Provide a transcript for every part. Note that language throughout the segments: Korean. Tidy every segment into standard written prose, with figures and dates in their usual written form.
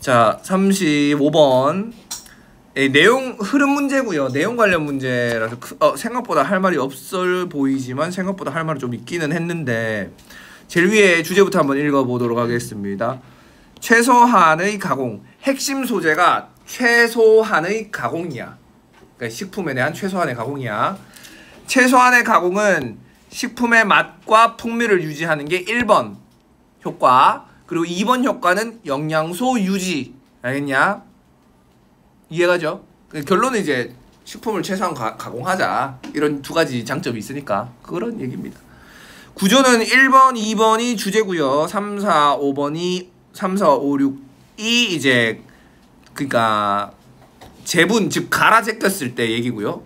자, 35번. 내용 흐름 문제고요. 내용 관련 문제라서 생각보다 할 말이 없어 보이지만 생각보다 할 말이 좀 있기는 했는데 제일 위에 주제부터 한번 읽어보도록 하겠습니다. 최소한의 가공. 핵심 소재가 최소한의 가공이야. 그러니까 식품에 대한 최소한의 가공이야. 최소한의 가공은 식품의 맛과 풍미를 유지하는 게 1번 효과, 그리고 2번 효과는 영양소 유지. 알겠냐? 이해가죠? 결론은 이제 식품을 최소한 가공하자. 이런 두 가지 장점이 있으니까 그런 얘기입니다. 구조는 1번, 2번이 주제고요. 3, 4, 5번이 3, 4, 5, 6이 이제 그러니까 재분, 즉 갈아 제꼈을 때 얘기고요.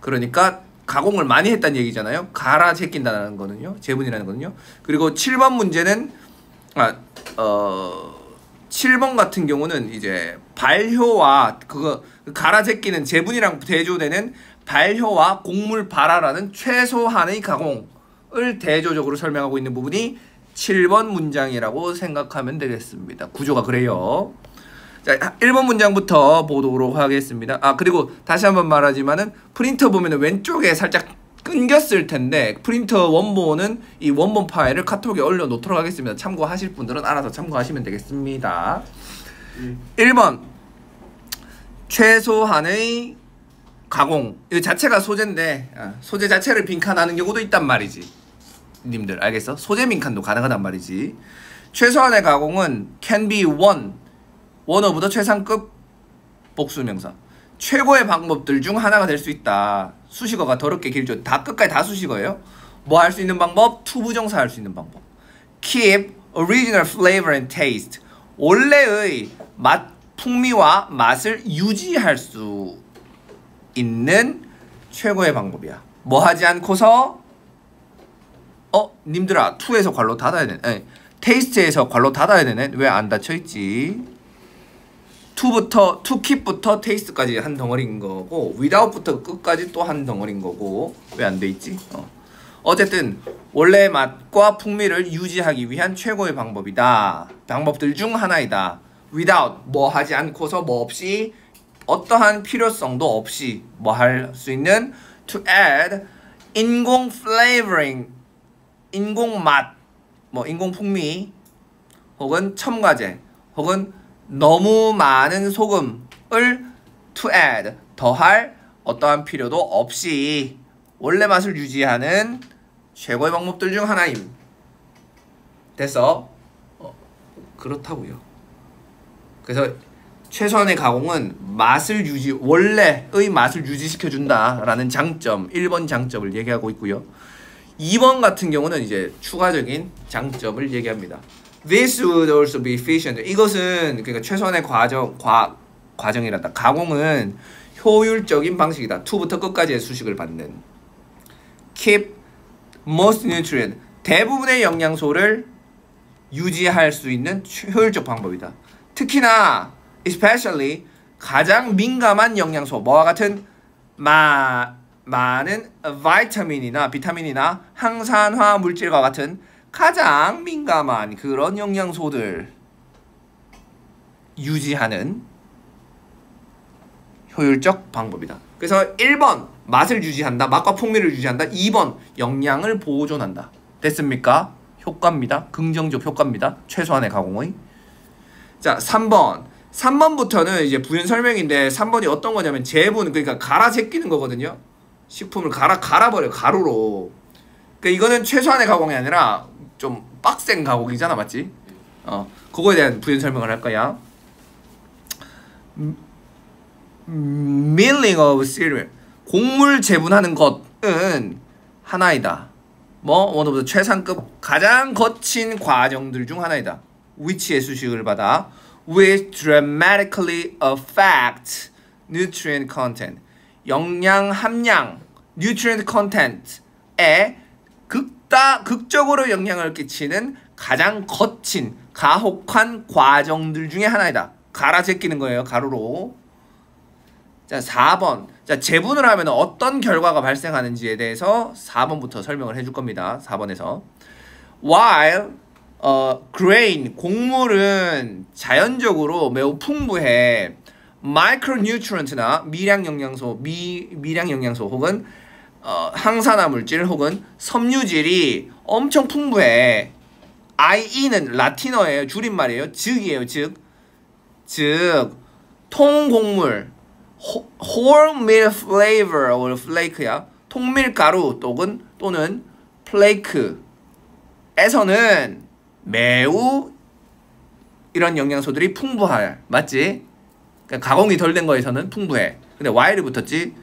그러니까 가공을 많이 했다는 얘기잖아요. 갈아 제낀다는 거는요. 재분이라는 거는요. 그리고 7번 문제는 7번 같은 경우는 이제 발효와 그거 갈아 제끼는 재분이랑 대조되는 발효와 곡물 발화라는 최소한의 가공을 대조적으로 설명하고 있는 부분이 7번 문장이라고 생각하면 되겠습니다. 구조가 그래요. 자, 1번 문장부터 보도록 하겠습니다. 그리고 다시 한번 말하지만은 프린터 보면은 왼쪽에 살짝 끊겼을 텐데 프린터 원본은 이 원본 파일을 카톡에 올려 놓도록 하겠습니다. 참고하실 분들은 알아서 참고하시면 되겠습니다. 1번 최소한의 가공. 이 자체가 소재인데 소재 자체를 빈칸하는 경우도 있단 말이지. 님들 알겠어? 소재 빈칸도 가능하단 말이지. 최소한의 가공은 can be one of the 최상급 복수명사. 최고의 방법들 중 하나가 될 수 있다. 수식어가 더럽게 길죠. 다 끝까지 다 수식어예요. 뭐 할 수 있는 방법? 투부정사 할 수 있는 방법. Keep original flavor and taste. 원래의 맛, 풍미와 맛을 유지할 수 있는 최고의 방법이야. 뭐 하지 않고서 님들아 2에서 괄호 닫아야 되네. 테이스트에서 괄호 닫아야 되네. 왜 안 닫혀있지? to keep부터 taste까지 한 덩어리인 거고 without부터 끝까지 또 한 덩어리인 거고 왜 안 돼 있지? 어쨌든 원래 맛과 풍미를 유지하기 위한 최고의 방법이다. 방법들 중 하나이다. without 뭐 하지 않고서 뭐 없이 어떠한 필요성도 없이 뭐 할 수 있는 to add 인공 flavoring 인공 맛 뭐 인공 풍미 혹은 첨가제 혹은 너무 많은 소금을 to add 더할 어떠한 필요도 없이 원래 맛을 유지하는 최고의 방법들 중 하나임. 됐어? 그렇다고요. 그래서 최소한의 가공은 맛을 원래의 맛을 유지시켜준다 라는 장점, 1번 장점을 얘기하고 있고요. 2번 같은 경우는 이제 추가적인 장점을 얘기합니다. This would also be efficient. 이것은 그러니까 최소한의 과정이란다. 가공은 효율적인 방식이다. to부터 끝까지의 수식을 받는. Keep most nutrient. 대부분의 영양소를 유지할 수 있는 효율적 방법이다. 특히나 especially 가장 민감한 영양소 뭐와 같은 많은 비타민이나 항산화 물질과 같은 가장 민감한 그런 영양소들 유지하는 효율적 방법이다. 그래서 1번 맛을 유지한다. 맛과 풍미를 유지한다. 2번 영양을 보존한다. 됐습니까? 효과입니다. 긍정적 효과입니다. 최소한의 가공의. 자, 3번부터는 이제 부연 설명인데 3번이 어떤 거냐면 재분, 그러니까 갈아 제끼는 거거든요. 식품을 갈아버려 가루로. 그러니까 이거는 최소한의 가공이 아니라 좀 빡센 가공이잖아, 맞지? 그거에 대한 부연 설명을 할 거야. Milling of cereal. 곡물 재분하는 것은 하나이다. one of the 최상급 가장 거친 과정들 중 하나이다. which의 수식을 받아 which dramatically affect nutrient content. 영양 함량 nutrient content에 극적으로 영향을 끼치는 가장 거친 가혹한 과정들 중에 하나이다. 갈아 제끼는 거예요. 가루로. 자, 4번. 자, 재분을 하면 어떤 결과가 발생하는지에 대해서 4번부터 설명을 해줄 겁니다. 4번에서 While grain, 곡물은 자연적으로 매우 풍부해. micronutrient나 미량 영양소 혹은 항산화 물질 혹은 섬유질이 엄청 풍부해. IE는 라틴어예요. 줄임말이에요. 즉이에요. 즉 통곡물 whole meal flavor or flake야. 통밀가루 또는 플레이크에서는 매우 이런 영양소들이 풍부할. 맞지? 그러니까 가공이 덜 된 거에서는 풍부해. 근데 while이 붙었지?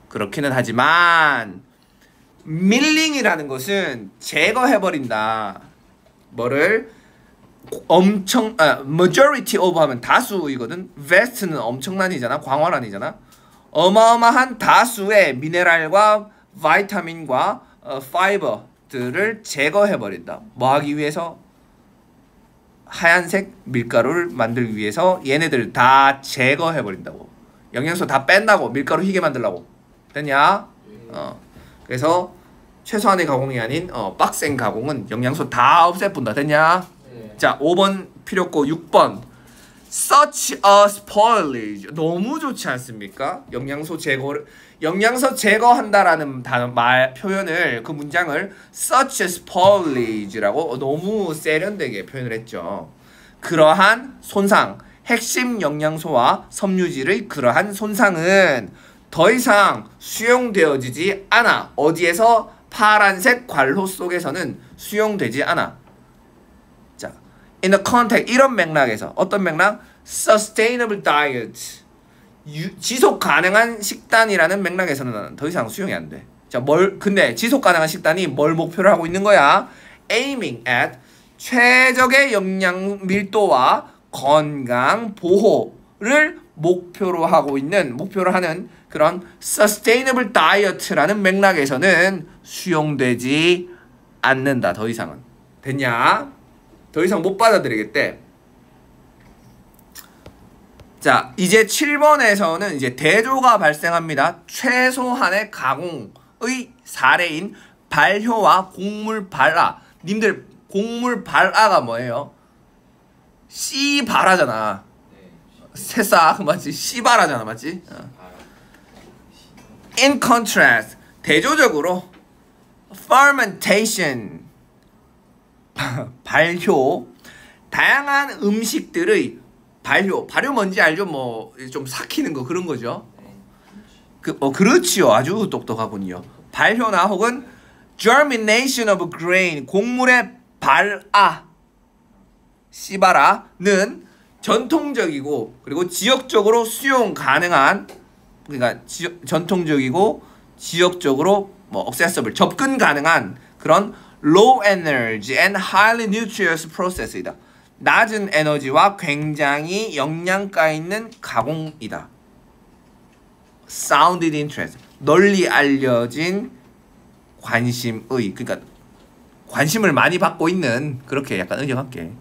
그렇기는 하지만 milling이라는 것은 제거해버린다. 뭐를? majority of 하면 다수이거든. vast는 엄청난이잖아. 광활한이잖아. 어마어마한 다수의 미네랄과 바이타민과 파이버들을 제거해버린다. 뭐 하기 위해서? 하얀색 밀가루를 만들기 위해서 얘네들 다 제거해버린다고. 영양소 다 뺀다고. 밀가루 희게 만들라고. 됐냐? 그래서 최소한의 가공이 아닌 빡센 가공은 영양소 다 없애뿐다. 됐냐? 자, 5번 필요 없고 6번 such a spoilage. 너무 좋지 않습니까? 영양소 제거한다라는 표현을, 그 문장을 such a spoilage라고 너무 세련되게 표현을 했죠. 그러한 손상, 핵심 영양소와 섬유질의 그러한 손상은 더 이상 수용되어지지 않아. 어디에서? 파란색 관로 속에서는 수용되지 않아. 자, in the context, 이런 맥락에서, 어떤 맥락? sustainable diet, 지속 가능한 식단이라는 맥락에서는 더 이상 수용이 안 돼. 자, 근데 지속 가능한 식단이 뭘 목표로 하고 있는 거야? aiming at 최적의 영양 밀도와 건강 보호를 목표로 하는 그런 sustainable diet라는 맥락에서는 수용되지 않는다. 더 이상은. 됐냐? 더 이상 못 받아들이겠대. 자, 이제 7번에서는 이제 대조가 발생합니다. 최소한의 가공의 사례인 발효와 곡물 발화. 님들 곡물 발화가 뭐예요? 씨 발화잖아. 새싹 맞지? 씨 발화잖아. 맞지? In contrast, 대조적으로 fermentation, 발효, 다양한 음식들의 발효 뭔지 알죠? 뭐 좀 삭히는 거 그런 거죠. 그렇지요. 아주 똑똑하군요. 발효나 혹은 germination of grain, 곡물의 발아, 씨발아는 전통적이고 그리고 지역적으로 수용 가능한, 그러니까 전통적이고 지역적으로 accessible, 접근 가능한 그런 low energy and highly nutritious process이다. 낮은 에너지와 굉장히 영양가 있는 가공이다. sounded interest, 널리 알려진 관심의, 그러니까 관심을 많이 받고 있는, 그렇게 약간 응용할게.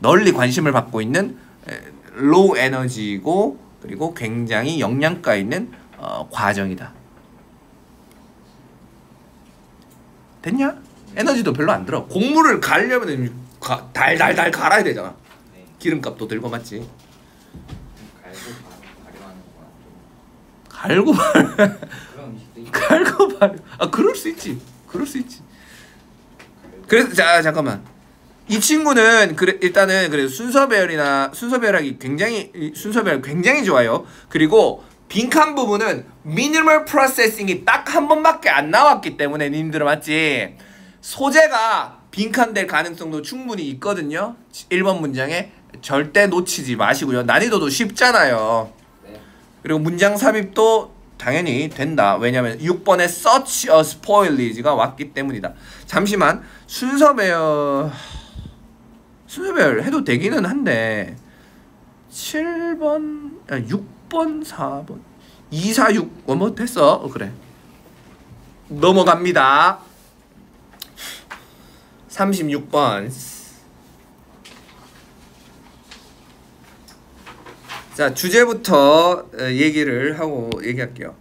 널리 관심을 받고 있는 low 에너지이고 그리고 굉장히 영양가 있는 과정이다. 됐냐? 에너지도 별로 안 들어. 곡물을 갈려면 달달달 갈아야 되잖아. 기름값도 들고. 맞지? 갈고 발효. 아, 그럴 수 있지. 그래서 잠깐만. 이 친구는 일단은 그래도 순서배열이 굉장히 좋아요. 그리고 빈칸 부분은 미니멀 프로세싱이 딱 한 번밖에 안 나왔기 때문에, 님들은 맞지? 소재가 빈칸될 가능성도 충분히 있거든요. 1번 문장에 절대 놓치지 마시고요. 난이도도 쉽잖아요. 그리고 문장 삽입도 당연히 된다. 왜냐면 6번에 such a spoilage가 왔기 때문이다. 잠시만, 순서배열 해도 되기는 한데 7번, 6번, 4번, 2, 4, 6 뭐 됐어. 그래. 넘어갑니다. 36번. 자, 주제부터 얘기할게요.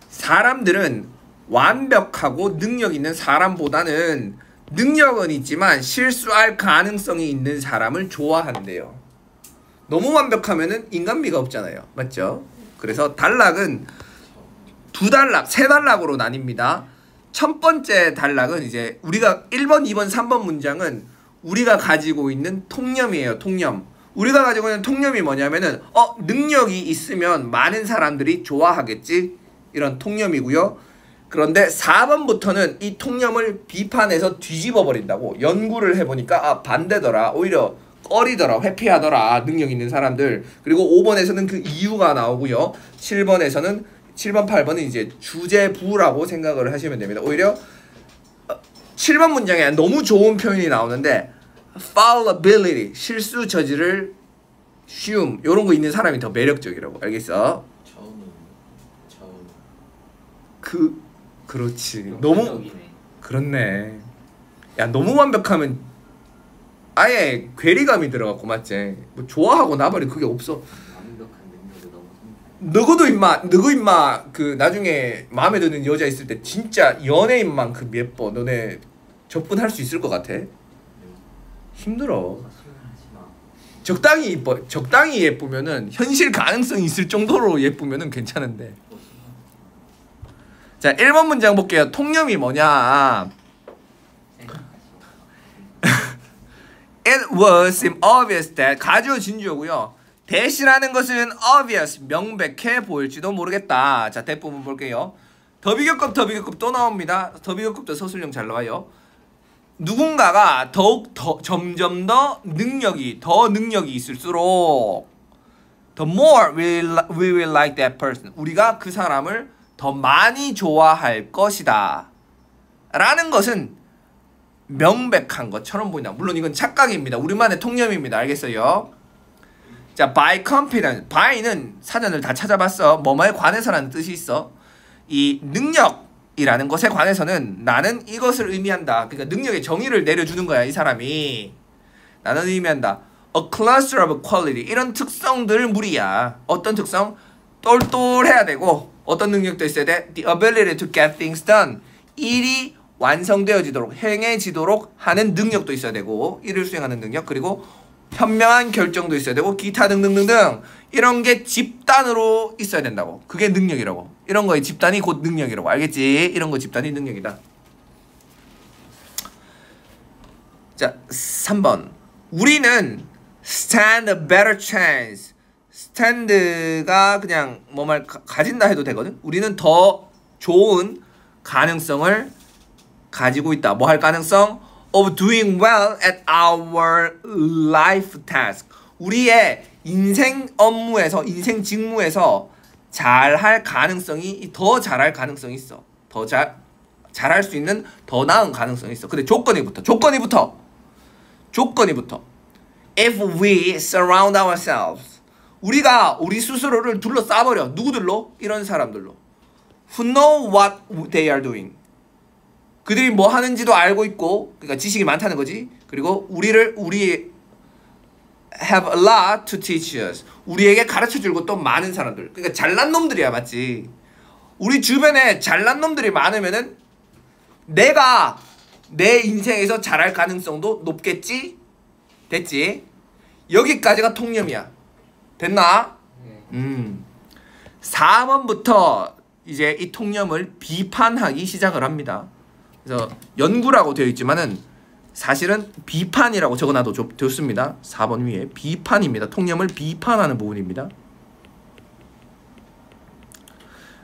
사람들은 완벽하고 능력 있는 사람보다는 능력은 있지만 실수할 가능성이 있는 사람을 좋아한대요. 너무 완벽하면은 인간미가 없잖아요. 맞죠? 그래서 단락은 두 단락, 세 단락으로 나뉩니다. 첫 번째 단락은 이제 우리가 1번, 2번, 3번 문장은 우리가 가지고 있는 통념이에요. 통념. 우리가 가지고 있는 통념이 뭐냐면은 능력이 있으면 많은 사람들이 좋아하겠지. 이런 통념이고요. 그런데 4번부터는 이 통념을 비판해서 뒤집어 버린다고. 연구를 해보니까 반대더라. 오히려 꺼리더라. 회피하더라. 능력 있는 사람들. 그리고 5번에서는 그 이유가 나오고요. 7번, 8번은 이제 주제부라고 생각을 하시면 됩니다. 오히려 7번 문장에 너무 좋은 표현이 나오는데 fallibility, 실수 저지를 쉬움, 이런 거 있는 사람이 더 매력적이라고. 알겠어? 그렇지. 너무 그렇네. 야, 너무 완벽하면 아예 괴리감이 들어갖고 맞지? 뭐 좋아하고 나발이 그게 없어. 너도 임마 그 나중에 마음에 드는 여자 있을 때 진짜 연예인만큼 예뻐. 너네 접근할 수 있을 것 같아? 힘들어. 적당히 이뻐. 적당히 예쁘면은 현실 가능성이 있을 정도로 예쁘면은 괜찮은데. 자, 1번 문장 볼게요. 통념이 뭐냐? It would seem obvious that 가주어 진주어고요. that이라는 것은 obvious, 명백해 보일지도 모르겠다. 자, 대부분 볼게요. 더비교급 또 나옵니다. 더비교급도 서술형 잘 나와요. 누군가가 점점 더 능력이 있을수록 the more we will like that person. 우리가 그 사람을 더 많이 좋아할 것이다. 라는 것은 명백한 것처럼 보인다. 물론 이건 착각입니다. 우리만의 통념입니다. 알겠어요? 자, by confidence. by는 사전을 다 찾아봤어. 뭐뭐에 관해서라는 뜻이 있어. 이 능력이라는 것에 관해서는 나는 이것을 의미한다. 그러니까 능력의 정의를 내려주는 거야. 이 사람이. 나는 의미한다. A cluster of quality. 이런 특성들 무리야. 어떤 특성? 똘똘해야 되고 어떤 능력도 있어야 돼? The ability to get things done. 일이 완성되어지도록 행해지도록 하는 능력도 있어야 되고 일을 수행하는 능력 그리고 현명한 결정도 있어야 되고 기타 등등등등 이런 게 집단으로 있어야 된다고. 그게 능력이라고. 이런 거의 집단이 곧 능력이라고. 알겠지? 이런 거 집단이 능력이다. 자, 3번. 우리는 stand a better chance. stand가 그냥 뭐 말 가진다 해도 되거든. 우리는 더 좋은 가능성을 가지고 있다. 뭐 할 가능성? of doing well at our life task. 우리의 인생 업무에서, 인생 직무에서 잘할 가능성이, 더 잘할 가능성이 있어. 더 잘할 수 있는 더 나은 가능성이 있어. 근데 조건이 붙어. If we surround ourselves. 우리가 우리 스스로를 둘러싸버려. 누구들로? 이런 사람들로. Who know what they are doing. 그들이 뭐 하는지도 알고 있고, 그러니까 지식이 많다는 거지. 그리고 우리 have a lot to teach us. 우리에게 가르쳐주고 또 많은 사람들. 그러니까 잘난 놈들이야, 맞지? 우리 주변에 잘난 놈들이 많으면은 내가 내 인생에서 잘할 가능성도 높겠지? 됐지? 여기까지가 통념이야. 됐나? 4번부터 이제 이 통념을 비판하기 시작을 합니다. 그래서 연구라고 되어 있지만은 사실은 비판이라고 적어놔도 좋습니다. 4번 위에 비판입니다. 통념을 비판하는 부분입니다.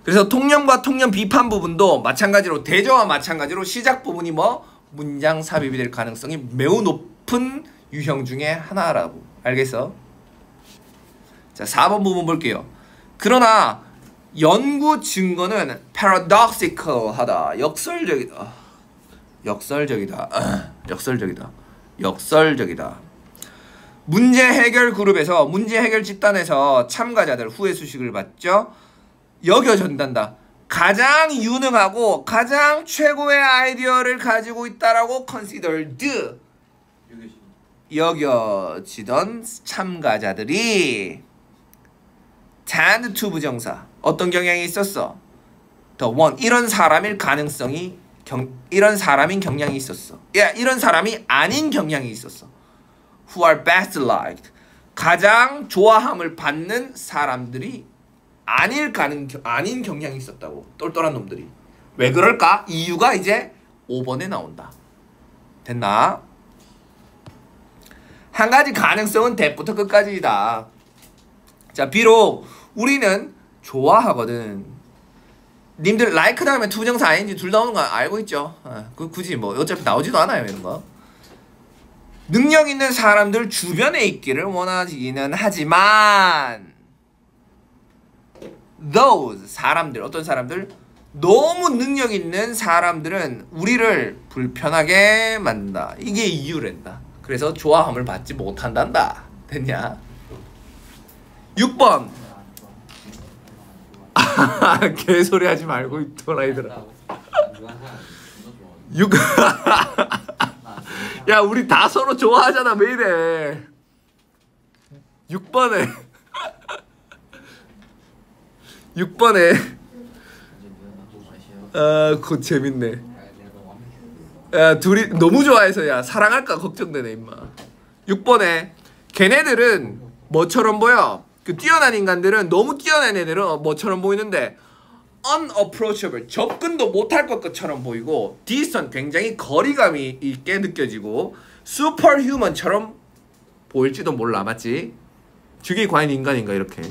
그래서 통념과 통념 비판 부분도 마찬가지로 대저와 마찬가지로 시작 부분이 뭐? 문장 삽입이 될 가능성이 매우 높은 유형 중에 하나라고. 알겠어? 자, 4번 부분 볼게요. 그러나 연구 증거는 paradoxical하다. 역설적이다. 문제 해결 그룹에서, 문제 해결 집단에서 참가자들 후회 수식을 받죠. 여겨진단다. 가장 유능하고 가장 최고의 아이디어를 가지고 있다라고 considered 여겨지던 참가자들이 tend to 부정사 어떤 경향이 있었어? the one 이런 사람일 가능성이 이런 사람인 경향이 있었어. 야, 이런 사람이 아닌 경향이 있었어. Who are best liked. 가장 좋아함을 받는 사람들이 아닌 경향이 있었다고. 똘똘한 놈들이. 왜 그럴까? 이유가 이제 5번에 나온다. 됐나? 한 가지 가능성은 대부터 끝까지이다. 자, 비록 우리는 좋아하거든. 님들 like 다음에 투정사 ing 둘 나오는 거 알고 있죠? 그 굳이 뭐 어차피 나오지도 않아요, 이런 거. 능력 있는 사람들 주변에 있기를 원하기는 하지만 those 사람들, 어떤 사람들, 너무 능력 있는 사람들은 우리를 불편하게 만든다. 이게 이유란다. 그래서 좋아함을 받지 못한단다. 됐냐? 6번. 개소리 하지 말고 또라이들아. 6. 야, 우리 다 서로 좋아하잖아. 왜 이래? 6번에 6번에 그거 재밌네. 야, 둘이 너무 좋아해서 야 사랑할까 걱정되네 임마. 6번에 걔네들은 뭐처럼 보여? 그 뛰어난 인간들은, 너무 뛰어난 애들은 뭐처럼 보이는데 unapproachable, 접근도 못할 것처럼 보이고, distant, 굉장히 거리감이 있게 느껴지고, superhuman처럼 보일지도 몰라. 맞지? 저게 과연 인간인가 이렇게.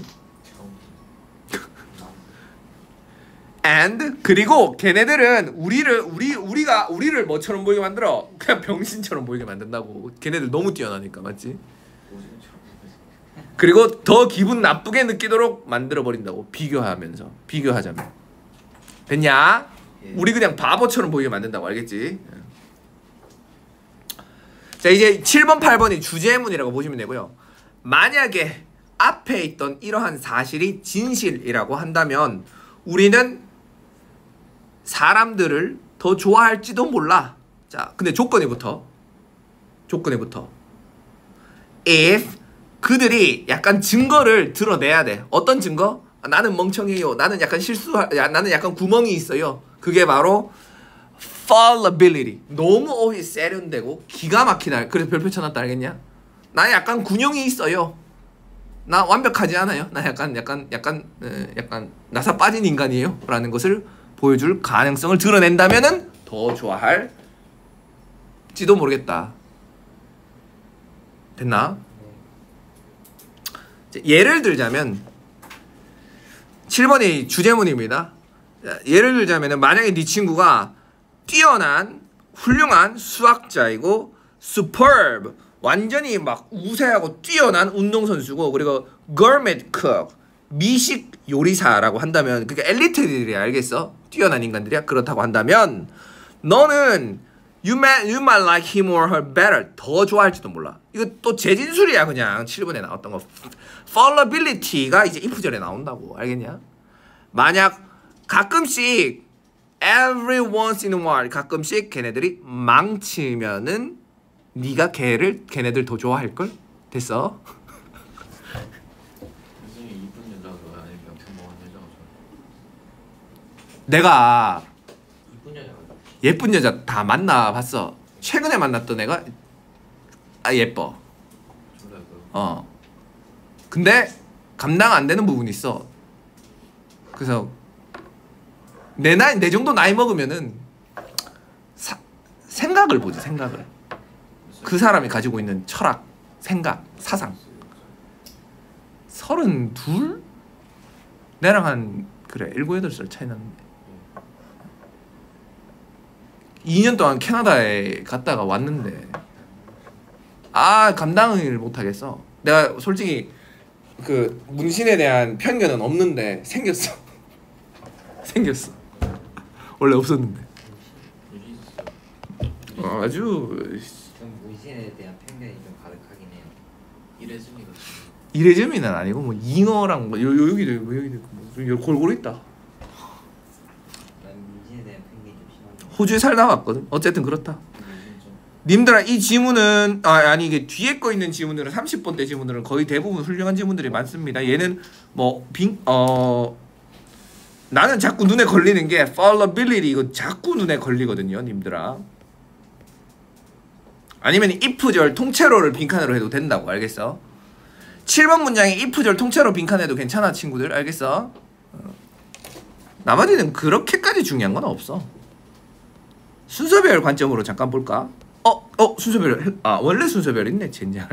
and 그리고 걔네들은 우리를 뭐처럼 보이게 만들어? 그냥 병신처럼 보이게 만든다고. 걔네들 너무 뛰어나니까. 맞지? 그리고 더 기분 나쁘게 느끼도록 만들어 버린다고. 비교하자면. 됐냐? 우리 그냥 바보처럼 보이게 만든다고. 알겠지? 자, 이제 7번 8번이 주제문이라고 보시면 되고요. 만약에 앞에 있던 이러한 사실이 진실이라고 한다면 우리는 사람들을 더 좋아할지도 몰라. 자, 근데 조건에부터 if 그들이 약간 증거를 드러내야 돼. 어떤 증거? 나는 멍청해요. 나는 약간 나는 약간 구멍이 있어요. 그게 바로 fallibility. 너무 어휘 세련되고 기가 막히다. 그래서 별표 쳐놨다. 알겠냐? 나 약간 군용이 있어요. 나 완벽하지 않아요. 나 약간 나사 빠진 인간이에요. 라는 것을 보여줄 가능성을 드러낸다면은 더 좋아할지도 모르겠다. 됐나? 예를 들자면 7번이 주제문입니다. 예를 들자면 만약에 네 친구가 뛰어난 훌륭한 수학자이고 superb, 완전히 막 우세하고 뛰어난 운동선수고, 그리고 gourmet cook, 미식 요리사라고 한다면, 그게 엘리트들이야. 알겠어? 뛰어난 인간들이야. 그렇다고 한다면 너는 you might like him or her better, 더 좋아할지도 몰라. 이거 또 재진술이야. 그냥 7번에 나왔던 거. fallibility가 이제 if절에 나온다고. 알겠냐? 만약 가끔씩 every once in a while 가끔씩 걔네들이 망치면은 네가 걔네들 더 좋아할걸? 됐어? 이쁜 여자가 좋아요? 아니면 평범한 여자가 좋아요? 내가 이쁜 여자가 좋아요. 예쁜 여자 다 만나봤어. 최근에 만났던 애가 예뻐. 근데 감당 안 되는 부분이 있어. 그래서 내 정도 나이 먹으면은 생각을 보지. 생각을. 그 사람이 가지고 있는 철학, 생각, 사상. 32? 내랑 한 그래 7, 8살 차이 났는데 2년 동안 캐나다에 갔다가 왔는데 감당을 못하겠어. 내가 솔직히 그 문신에 대한 편견은 없는데 생겼어. 원래 없었는데. 아주 좀 문신에 대한 편견이 좀 가득하긴 해요. 이레즈미는 아니고 뭐 잉어랑 뭐 여기도 뭐 골고루 있다. 난 문신에 대한 편견이 좀 심한데. 호주에 살다 왔거든. 어쨌든 그렇다. 님들아, 이 지문은 이게 뒤에 거 있는 지문들은 30번대 지문들은 거의 대부분 훌륭한 지문들이 많습니다. 얘는 뭐 나는 자꾸 눈에 걸리는 게 fallibility 이거 자꾸 눈에 걸리거든요, 님들아. 아니면 if절 통째로를 빈칸으로 해도 된다고, 알겠어? 7번 문장에 if절 통째로 빈칸해도 괜찮아, 친구들, 알겠어? 나머지는 그렇게까지 중요한 건 없어. 순서별 관점으로 잠깐 볼까? 순서별, 원래 순서별 있네, 젠장.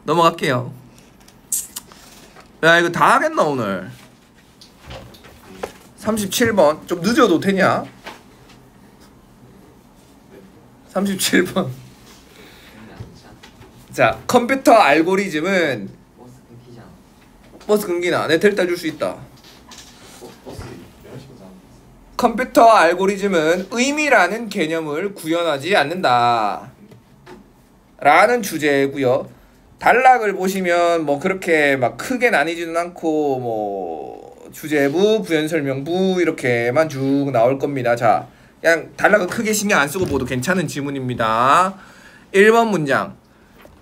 넘어갈게요. 야, 이거 다 하겠나, 오늘? 37번. 좀 늦어도 되냐? 37번. 자, 컴퓨터 알고리즘은 버스 끊기잖아. 버스 끊기나? 내 데려다 줄 수 있다. 버스 11시간 안 컴퓨터 알고리즘은 의미라는 개념을 구현하지 않는다 라는 주제고요. 단락을 보시면 뭐 그렇게 막 크게 나뉘지는 않고 뭐 주제부, 부연설명부 이렇게만 쭉 나올 겁니다. 자, 그냥 단락은 크게 신경 안 쓰고 보도 괜찮은 지문입니다. 1번 문장.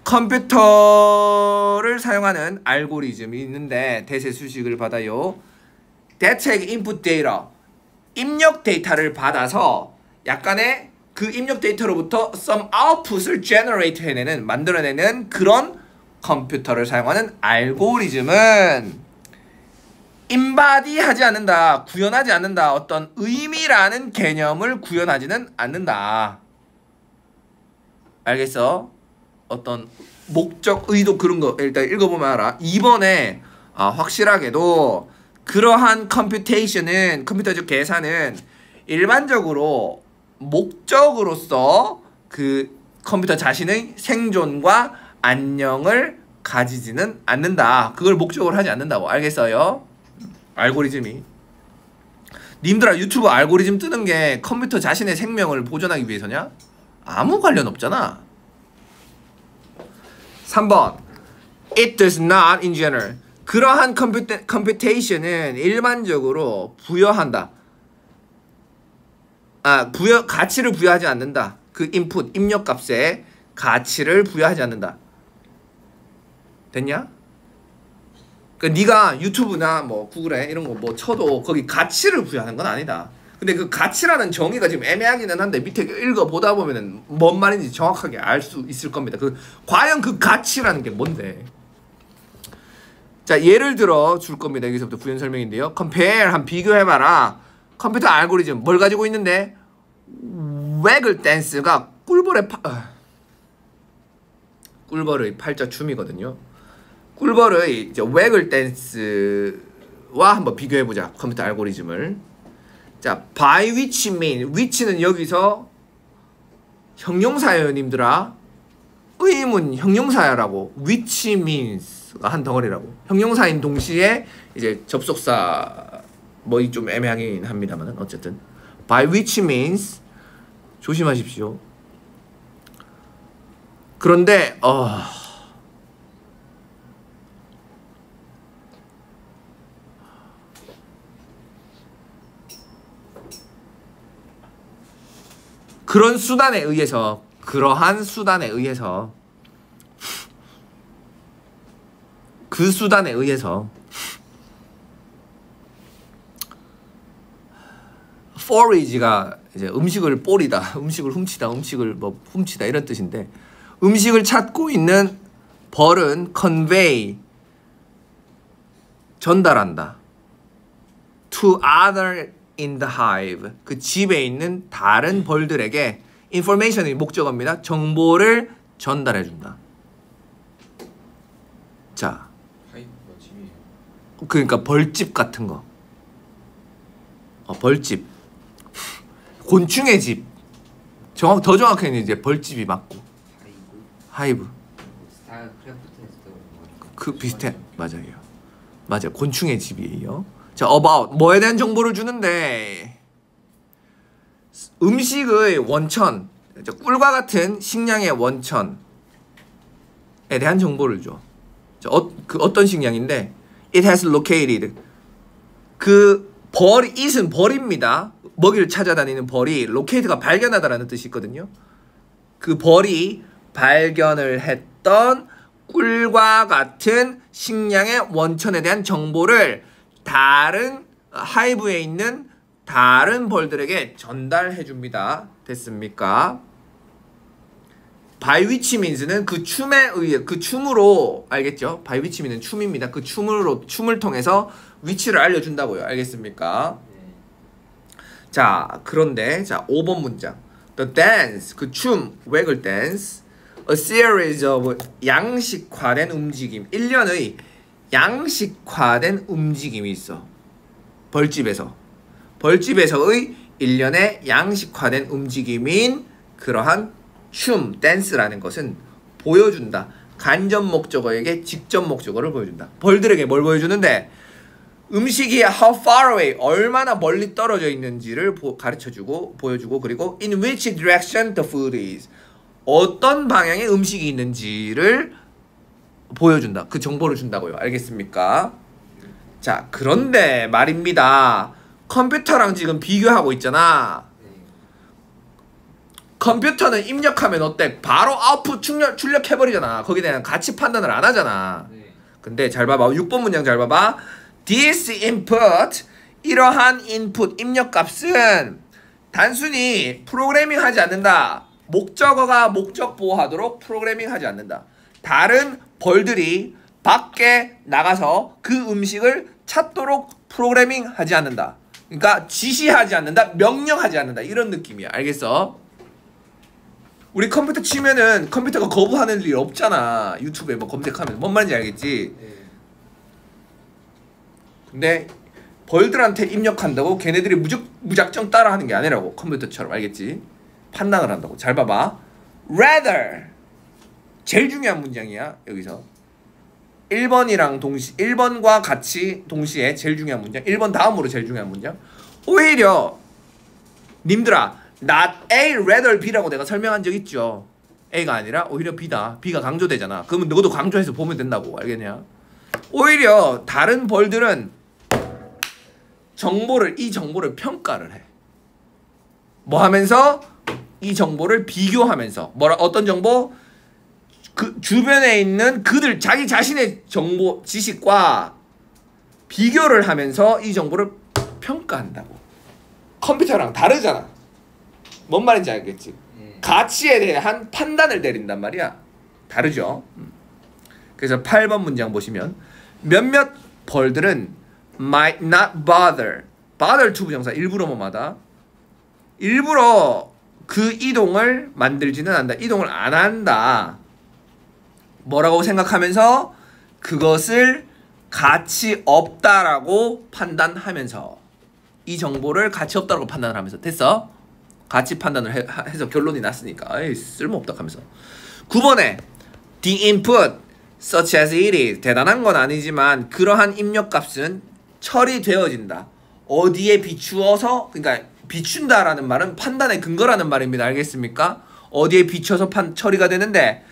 컴퓨터를 사용하는 알고리즘이 있는데 대세 수식을 받아요. That take input data. 입력 데이터를 받아서 약간의 그 입력 데이터로부터 some output을 generate 해내는, 만들어내는 그런 컴퓨터를 사용하는 알고리즘은 embody 하지 않는다, 구현하지 않는다, 어떤 의미라는 개념을 구현하지는 않는다. 알겠어? 어떤 목적, 의도 그런 거 일단 읽어보면 알아. 2번에 확실하게도 그러한 컴퓨터적 계산은 일반적으로 목적으로서 그 컴퓨터 자신의 생존과 안녕을 가지지는 않는다. 그걸 목적으로 하지 않는다고. 알겠어요? 알고리즘이. 님들아, 유튜브 알고리즘 뜨는 게 컴퓨터 자신의 생명을 보존하기 위해서냐? 아무 관련 없잖아. 3번. It does not in general. 그러한 컴퓨테이션은 일반적으로 부여한다. 가치를 부여하지 않는다. 그 인풋, 입력값에 가치를 부여하지 않는다. 됐냐? 그러니까 네가 유튜브나 뭐 구글에 이런 거 뭐 쳐도 거기 가치를 부여하는 건 아니다. 근데 그 가치라는 정의가 지금 애매하기는 한데 밑에 읽어보다 보면은 뭔 말인지 정확하게 알 수 있을 겁니다. 과연 그 가치라는 게 뭔데? 자, 예를 들어 줄 겁니다. 여기서부터 부연 설명인데요. compare, 한 비교해봐라. 컴퓨터 알고리즘 뭘 가지고 있는데? 웨글 댄스가 꿀벌의 팔자춤이거든요. 꿀벌의 이제 웨글 댄스와 한번 비교해보자. 컴퓨터 알고리즘을. 자, by which mean. which는 여기서 형용사예요, 님들아. 의문 형용사야라고. which means가 한 덩어리라고. 형용사인 동시에 이제 접속사 뭐 좀 애매하긴 합니다만 어쨌든 by which means 조심하십시오. 그런데 그런 수단에 의해서, 그러한 수단에 의해서, 그 수단에 의해서 forage가 이제 음식을 뽀리다, 음식을 훔치다, 음식을 뭐 훔치다 이런 뜻인데, 음식을 찾고 있는 벌은 convey 전달한다 to other in the hive 그 집에 있는 다른 벌들에게 information이 목적어입니다. 정보를 전달해준다. 자, 하이브가 집이에요. 그러니까 벌집 같은 거. 벌집. 곤충의 집. 더 정확하게는 이제 벌집이 맞고. 하이브. 스타크래프트에서도 그 비슷해. 맞아요. 곤충의 집이에요. 자, about 뭐에 대한 정보를 주는데 음식의 원천, 꿀과 같은 식량의 원천에 대한 정보를 줘. 자, 어떤 식량인데 it has located 그 벌이 it은 벌입니다. 먹이를 찾아다니는 벌이 locate가 발견하다라는 뜻이 있거든요. 그 벌이 발견을 했던 꿀과 같은 식량의 원천에 대한 정보를 다른 하이브에 있는 다른 벌들에게 전달해 줍니다. 됐습니까? by which means는 그 춤에 의해 그 춤으로 알겠죠? by which means는 춤입니다. 그 춤을 통해서 위치를 알려준다고요. 알겠습니까? 자, 그런데 자 5번 문장. The dance 그 춤 waggle dance a series of 양식화된 움직임 1년의 양식화된 움직임이 있어. 벌집에서의 1년의 양식화된 움직임인 그러한 춤, 댄스라는 것은 보여준다. 간접 목적어에게 직접 목적어를 보여준다. 벌들에게 뭘 보여주는데 음식이 how far away 얼마나 멀리 떨어져 있는지를 가르쳐주고 보여주고 그리고 in which direction the food is 어떤 방향의 음식이 있는지를 보여준다. 그 정보를 준다고요. 알겠습니까? 자, 그런데 말입니다. 컴퓨터랑 지금 비교하고 있잖아. 컴퓨터는 입력하면 어때? 바로 아웃풋 출력해버리잖아. 거기에 대한 가치 판단을 안 하잖아. 근데 잘 봐봐. 6번 문장 잘 봐봐. This input 이러한 인풋 입력값은 단순히 프로그래밍 하지 않는다. 목적어가 목적 보호하도록 프로그래밍 하지 않는다. 다른 벌들이 밖에 나가서 그 음식을 찾도록 프로그래밍 하지 않는다. 그러니까 지시하지 않는다. 명령하지 않는다. 이런 느낌이야. 알겠어? 우리 컴퓨터 치면은 컴퓨터가 거부하는 일 없잖아. 유튜브에 뭐 검색하면 뭔 말인지 알겠지? 근데 벌들한테 입력한다고 걔네들이 무작정 따라하는 게 아니라고. 컴퓨터처럼. 알겠지? 판단을 한다고. 잘 봐봐. rather 제일 중요한 문장이야. 여기서 1번과 같이 동시에 제일 중요한 문장. 1번 다음으로 제일 중요한 문장. 오히려 님들아 not A, rather B라고 내가 설명한 적 있죠. A가 아니라 오히려 B다. B가 강조되잖아. 그러면 너도 강조해서 보면 된다고. 알겠냐? 오히려 다른 벌들은 이 정보를 평가를 해. 뭐 하면서? 이 정보를 비교하면서. 어떤 정보? 그 주변에 있는 자기 자신의 정보, 지식과 비교를 하면서 이 정보를 평가한다고. 컴퓨터랑 다르잖아. 뭔 말인지 알겠지? 가치에 대한 판단을 내린단 말이야. 다르죠? 그래서 8번 문장 보시면 몇몇 벌들은 might not bother to 부정사 일부러 뭐마다 일부러 그 이동을 만들지는 않는다. 이동을 안 한다. 뭐라고 생각하면서 그것을 가치 없다라고 판단하면서 이 정보를 가치 없다라고 판단을 하면서 됐어? 가치 판단을 해서 결론이 났으니까 에이 쓸모없다 하면서 9번에 the input such as it is 대단한 건 아니지만 그러한 입력값은 처리되어진다. 어디에 비추어서 그러니까 비춘다라는 말은 판단의 근거라는 말입니다. 알겠습니까? 어디에 비춰서 처리가 되는데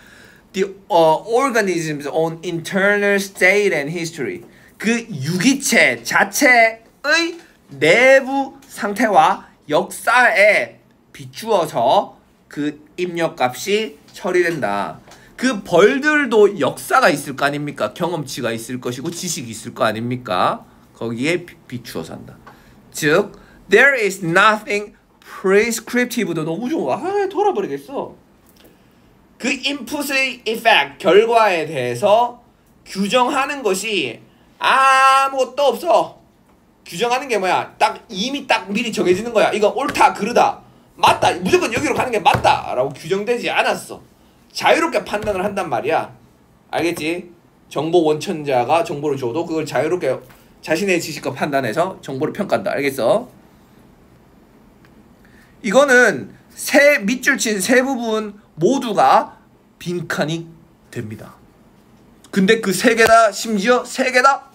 the organism's own internal state and history 그 유기체 자체의 내부 상태와 역사에 비추어서 그 입력값이 처리된다. 그 벌들도 역사가 있을 거 아닙니까? 경험치가 있을 것이고 지식이 있을 거 아닙니까? 거기에 비추어서 한다. 즉 there is nothing prescriptive도 너무 좋아. 돌아버리겠어. 그 input의 effect 결과에 대해서 규정하는 것이 아무것도 없어. 규정하는 게 뭐야? 이미 미리 정해지는 거야. 이거 옳다, 그르다, 맞다, 무조건 여기로 가는 게 맞다 라고 규정되지 않았어. 자유롭게 판단을 한단 말이야. 알겠지? 정보 원천자가 정보를 줘도 그걸 자유롭게 자신의 지식과 판단해서 정보를 평가한다. 알겠어? 이거는 밑줄 친 세 부분 모두가 빈칸이 됩니다. 근데 그 세 개 다 심지어 세 개 다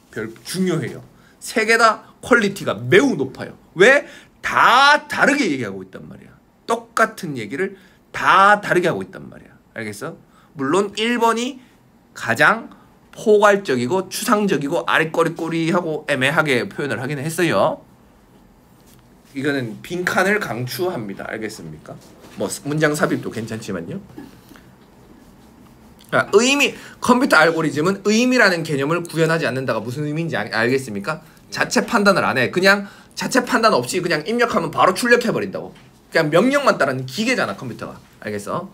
중요해요. 세 개 다 퀄리티가 매우 높아요. 왜? 다 다르게 얘기하고 있단 말이야. 똑같은 얘기를 다 다르게 하고 있단 말이야. 알겠어? 물론 1번이 가장 포괄적이고 추상적이고 아리꼬리꼬리하고 애매하게 표현을 하긴 했어요. 이거는 빈칸을 강추합니다. 알겠습니까? 뭐 문장 삽입도 괜찮지만요. 컴퓨터 알고리즘은 의미라는 개념을 구현하지 않는다가 무슨 의미인지 알겠습니까? 자체 판단을 안 해. 그냥 자체 판단 없이 그냥 입력하면 바로 출력해 버린다고. 그냥 명령만 따르는 기계잖아, 컴퓨터가. 알겠어?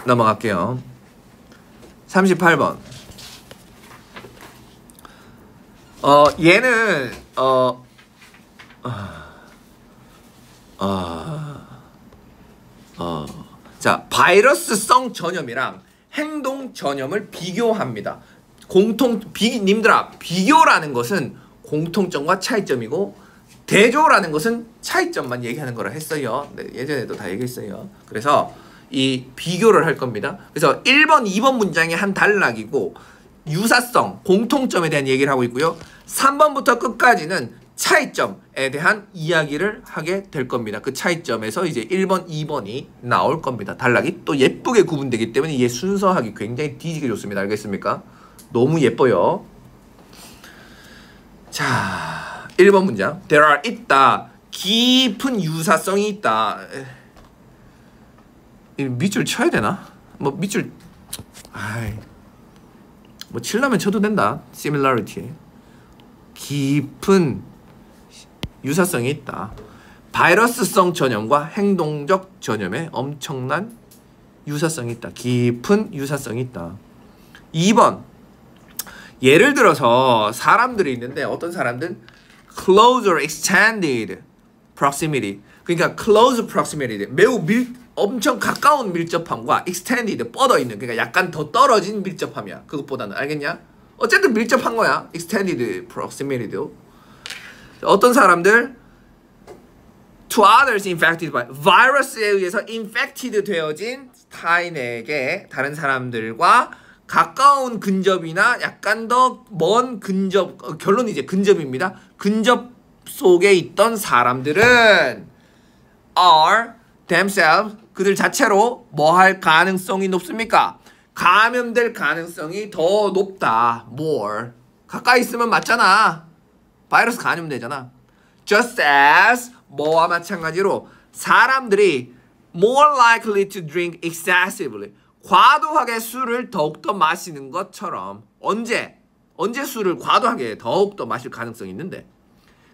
넘어갈게요. 38번. 얘는 자, 바이러스성 전염이랑 행동 전염을 비교합니다. 님들아, 비교라는 것은 공통점과 차이점이고 대조라는 것은 차이점만 얘기하는 거라 했어요. 네, 예전에도 다 얘기했어요. 그래서 이 비교를 할 겁니다. 그래서 1번, 2번 문장의 한 단락이고 유사성, 공통점에 대한 얘기를 하고 있고요. 3번부터 끝까지는 차이점에 대한 이야기를 하게 될 겁니다. 그 차이점에서 이제 1번, 2번이 나올 겁니다. 단락이 또 예쁘게 구분되기 때문에 얘 순서하기 굉장히 뒤지게 좋습니다. 알겠습니까? 너무 예뻐요. 자, 1번 문장. There are 있다. 깊은 유사성이 있다. 밑줄 쳐야 되나? 뭐 밑줄 뭐 칠라면 쳐도 된다. similarity. 깊은 유사성이 있다. 바이러스성 전염과 행동적 전염에 엄청난 유사성이 있다. 깊은 유사성이 있다. 2번. 예를 들어서 사람들이 있는데 어떤 사람들은 close or extended proximity. 그러니까 close proximity. 매우 엄청 가까운 밀접함과 extended 뻗어 있는, 그러니까 약간 더 떨어진 밀접함이야. 그것보다는. 알겠냐? 어쨌든 밀접한 거야. extended proximity도. 어떤 사람들 to others infected by 바이러스에 의해서 infected 되어진 타인에게, 다른 사람들과 가까운 근접이나 약간 더 먼 근접, 결론이 이제 근접입니다. 근접 속에 있던 사람들은 are themselves, 그들 자체로 뭐 할 가능성이 높습니까? 감염될 가능성이 더 높다. more. 가까이 있으면 맞잖아. 바이러스 감염되잖아. just as, 뭐와 마찬가지로 사람들이 more likely to drink excessively, 과도하게 술을 더욱더 마시는 것처럼. 언제 술을 과도하게 더욱더 마실 가능성이 있는데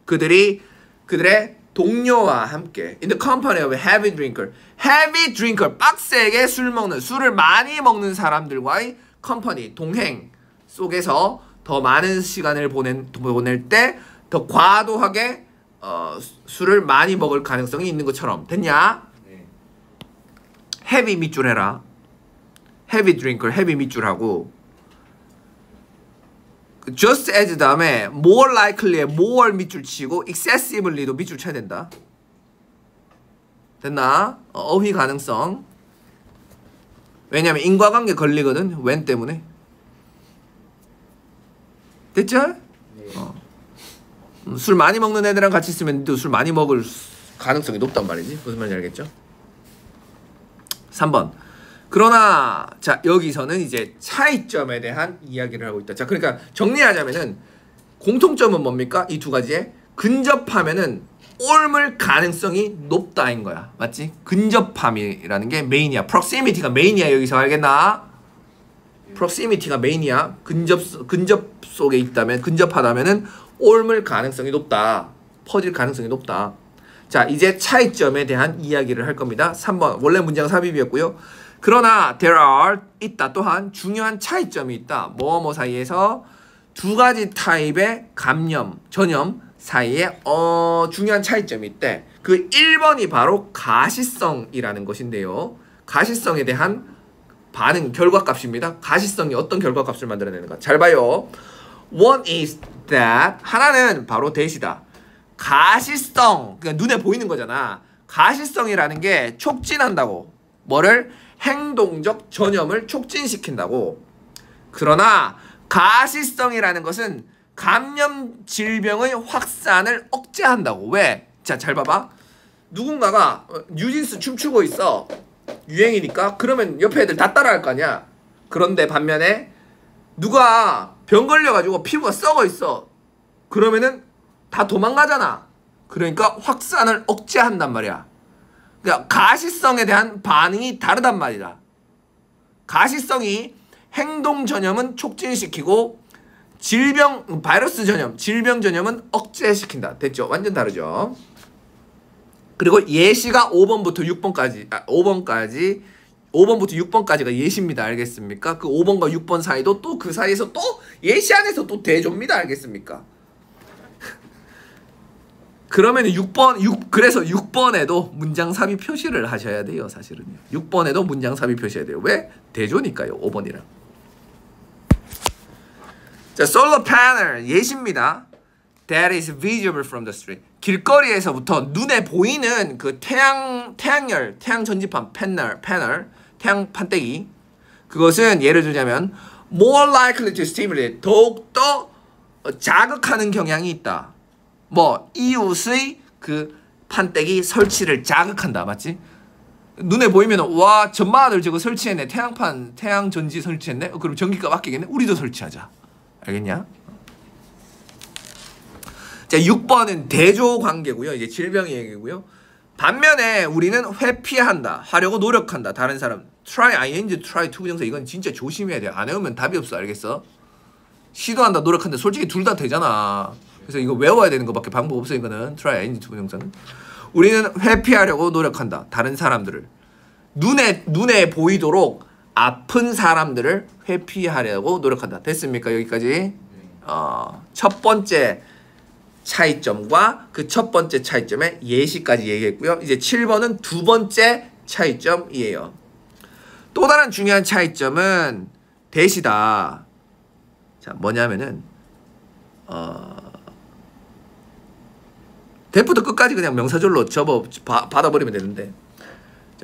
그들의 동료와 함께 in the company of a heavy drinker, 빡세게 술을 많이 먹는 사람들과의 company, 동행 속에서 더 많은 시간을 보낼 때 더 과도하게 술을 많이 먹을 가능성이 있는 것처럼. 됐냐? 네. heavy 밑줄 해라. heavy drinker, heavy 밑줄하고 just as 다음에 more likely에 more 밑줄 치고 excessively도 밑줄 쳐야 된다. 됐나? 어휘 가능성. 왜냐면 인과관계 걸리거든. when 때문에. 됐죠? 네. 술 많이 먹는 애들이랑 같이 있으면 또 술 많이 먹을 가능성이 높단 말이지. 무슨 말인지 알겠죠? 3번. 그러나 자, 여기서는 이제 차이점에 대한 이야기를 하고 있다. 자, 그러니까 정리하자면은 공통점은 뭡니까? 이 두 가지에 근접하면은 옮을 가능성이 높다인 거야. 맞지? 근접함이라는 게 메인이야. proximity가 메인이야. 여기서 알겠나? proximity가 메인이야. 근접 속에 있다면, 근접하다면은 옮을 가능성이 높다. 퍼질 가능성이 높다. 자, 이제 차이점에 대한 이야기를 할 겁니다. 3번. 원래 문장 삽입이었고요. 그러나 there are 있다. 또한 중요한 차이점이 있다. 뭐뭐 사이에서 두 가지 타입의 전염 사이에 중요한 차이점이 있대. 그 1번이 바로 가시성이라는 것인데요. 가시성에 대한 반응 결과값입니다. 가시성이 어떤 결과값을 만들어내는가. 잘 봐요. One is that, 하나는 바로 that이다. 가시성, 그러니까 눈에 보이는 거잖아. 가시성이라는 게 촉진한다고. 뭐를? 행동적 전염을 촉진시킨다고. 그러나 가시성이라는 것은 감염 질병의 확산을 억제한다고. 왜? 자, 잘 봐봐. 누군가가 뉴진스 춤추고 있어. 유행이니까. 그러면 옆에 애들 다 따라할 거 아니야. 그런데 반면에 누가 병 걸려가지고 피부가 썩어 있어. 그러면은 다 도망가잖아. 그러니까 확산을 억제한단 말이야. 그러니까 가시성에 대한 반응이 다르단 말이다. 가시성이 행동 전염은 촉진시키고 바이러스 전염, 질병 전염은 억제시킨다. 됐죠? 완전 다르죠? 그리고 예시가 5번부터 6번까지 5번부터 6번까지가 예시입니다. 알겠습니까? 그 5번과 6번 사이도 또 그 사이에서 또 예시 안에서 또 대조입니다. 알겠습니까? 그러면 그래서 6번에도 문장 삽입 표시를 하셔야 돼요. 사실은요. 6번에도 문장 삽입 표시해야 돼요. 왜? 대조니까요. 5번이랑. 자, solar panel 예시입니다. That is visible from the street. 길거리에서부터 눈에 보이는 그 태양 전지판 패널, 태양 판때기. 그것은 예를 들자면 more likely to stimulate, 더욱더 자극하는 경향이 있다. 뭐 이웃의 그 판때기 설치를 자극한다. 맞지? 눈에 보이면 와 전마들 저거 설치했네. 태양 전지 설치했네. 그럼 전기가 아끼겠네. 우리도 설치하자. 알겠냐? 자, 6번은 대조 관계고요. 이제 질병의 얘기고요. 반면에 우리는 회피한다. 하려고 노력한다. 다른 사람. try ing, try to 부정사 이건 진짜 조심해야 돼요. 안 외우면 답이 없어. 알겠어? 시도한다, 노력한다. 솔직히 둘 다 되잖아. 그래서 이거 외워야 되는 것밖에 방법 없어. 이거는 try ing, to 부정사는. 우리는 회피하려고 노력한다. 다른 사람들을. 눈에 보이도록 아픈 사람들을 회피하려고 노력한다. 됐습니까? 여기까지. 첫 번째 차이점과 그 첫 번째 차이점의 예시까지 얘기했고요. 이제 7번은 두 번째 차이점이에요. 또 다른 중요한 차이점은 대시다. 자, 뭐냐면은 대부터 끝까지 그냥 명사절로 받아버리면 되는데,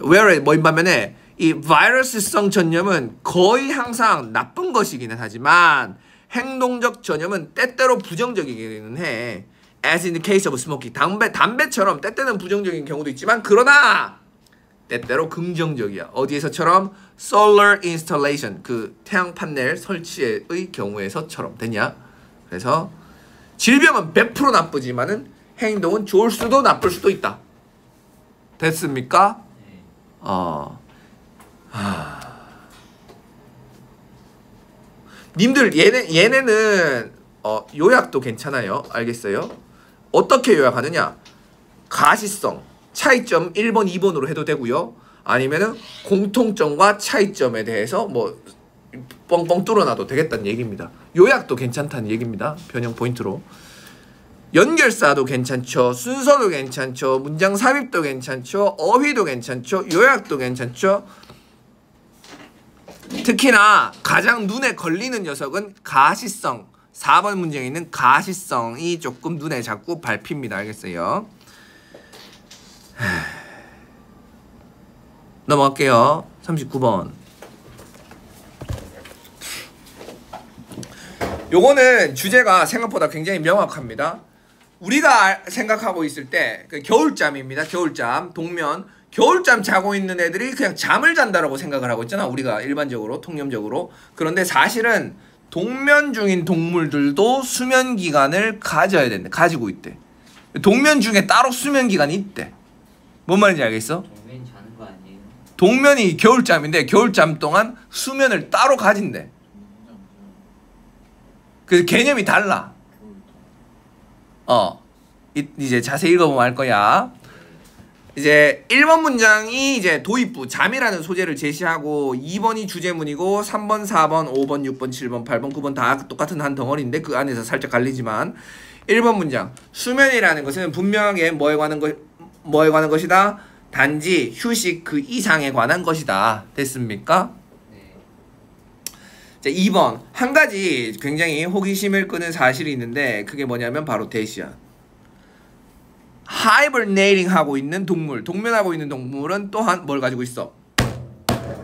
whereas 뭐인 반면에 이 바이러스성 전염은 거의 항상 나쁜 것이기는 하지만 행동적 전염은 때때로 부정적이기는 해. As in the case of smoking. 담배처럼 때때는 부정적인 경우도 있지만 그러나 때때로 긍정적이야. 어디에서처럼? Solar installation. 그 태양 판넬 설치의 경우에서처럼. 됐냐? 그래서 질병은 100% 나쁘지만은 행동은 좋을 수도 나쁠 수도 있다. 됐습니까? 님들 얘네는 요약도 괜찮아요. 알겠어요? 어떻게 요약하느냐? 가시성, 차이점 1번, 2번으로 해도 되고요. 아니면은 공통점과 차이점에 대해서 뭐 뻥뻥 뚫어놔도 되겠다는 얘기입니다. 요약도 괜찮다는 얘기입니다. 변형 포인트로. 연결사도 괜찮죠. 순서도 괜찮죠. 문장 삽입도 괜찮죠. 어휘도 괜찮죠. 요약도 괜찮죠. 특히나 가장 눈에 걸리는 녀석은 가시성. 4번 문제에 있는 가시성이 조금 눈에 자꾸 밟힙니다. 알겠어요? 넘어갈게요. 39번. 요거는 주제가 생각보다 굉장히 명확합니다. 우리가 생각하고 있을 때 그 겨울잠입니다. 겨울잠, 동면. 겨울잠 자고 있는 애들이 그냥 잠을 잔다라고 생각을 하고 있잖아. 우리가 일반적으로, 통념적으로. 그런데 사실은 동면 중인 동물들도 수면 기간을 가져야 된대. 가지고 있대. 동면 중에 따로 수면 기간이 있대. 뭔 말인지 알겠어? 동면이 자는 거 아니에요? 동면이 겨울잠인데 겨울잠 동안 수면을 따로 가진대. 그 개념이 달라. 이제 자세히 읽어보면 알 거야. 이제 1번 문장이 이제 도입부 잠이라는 소재를 제시하고 2번이 주제문이고 3번, 4번, 5번, 6번, 7번, 8번, 9번 다 똑같은 한 덩어리인데 그 안에서 살짝 갈리지만 1번 문장 수면이라는 것은 분명하게 뭐에 관한 것이다? 단지 휴식 그 이상에 관한 것이다. 됐습니까? 네. 자, 2번 한 가지 굉장히 호기심을 끄는 사실이 있는데 그게 뭐냐면 바로 대시야. 하이버네이팅 하고 있는 동물, 동면하고 있는 동물은 또한 뭘 가지고 있어?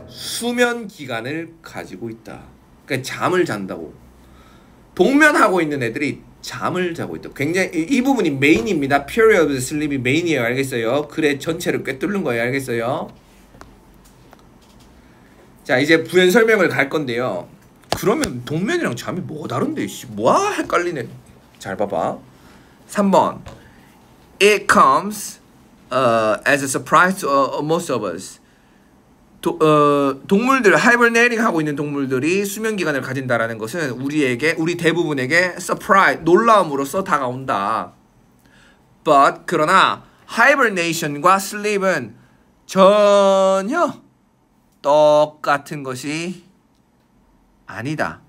수면 기간을 가지고 있다. 그러니까 잠을 잔다고. 동면하고 있는 애들이 잠을 자고 있다. 굉장히 이 부분이 메인입니다. period of sleep이 메인이에요. 알겠어요? 글의 전체를 꿰뚫는 거예요. 알겠어요? 자, 이제 부연 설명을 갈 건데요. 그러면 동면이랑 잠이 뭐가 다른데? 뭐야? 헷갈리네. 잘 봐봐. 3번. It comes as a surprise to most of us. 동물들 하이버네이팅 하고 있는 동물들이 수면 기간을 가진다라는 것은 우리 대부분에게 서프라이즈 놀라움으로써 다가온다. But 그러나 하이버네이션과 슬립은 전혀 똑같은 것이 아니다.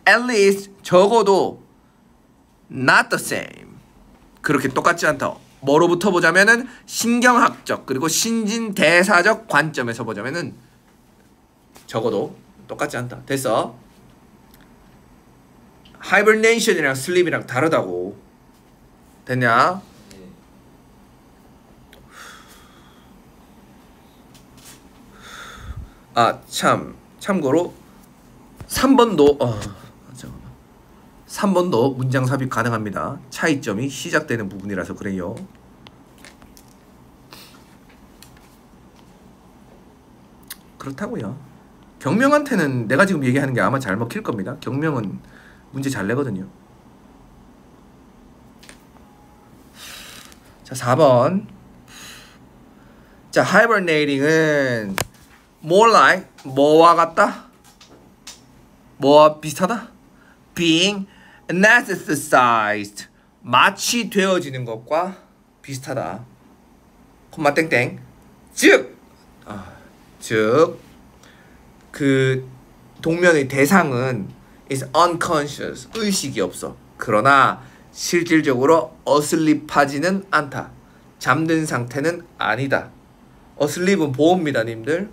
At least 적어도 not the same. 그렇게 똑같지 않다. 뭐로부터 보자면은 신경학적 그리고 신진대사적 관점에서 보자면은 적어도 똑같지 않다. 됐어? 하이버네이션이랑 슬립이랑 다르다고. 됐냐? 네. 아, 참고로 3번도 잠깐만. 3번도 문장 삽입 가능합니다. 차이점이 시작되는 부분이라서 그래요. 그렇다고요. 경명한테는 내가 지금 얘기하는 게 아마 잘 먹힐 겁니다. 경명은 문제 잘 내거든요. 자, 4번. 자, hibernating은 more like 뭐와 같다? 뭐와 비슷하다? being anesthetized 마취 되어지는 것과 비슷하다. 콤마 땡땡. 즉 그 동면의 대상은 is unconscious 의식이 없어. 그러나 실질적으로 asleep하지는 않다. 잠든 상태는 아니다. asleep은 보호입니다, 님들.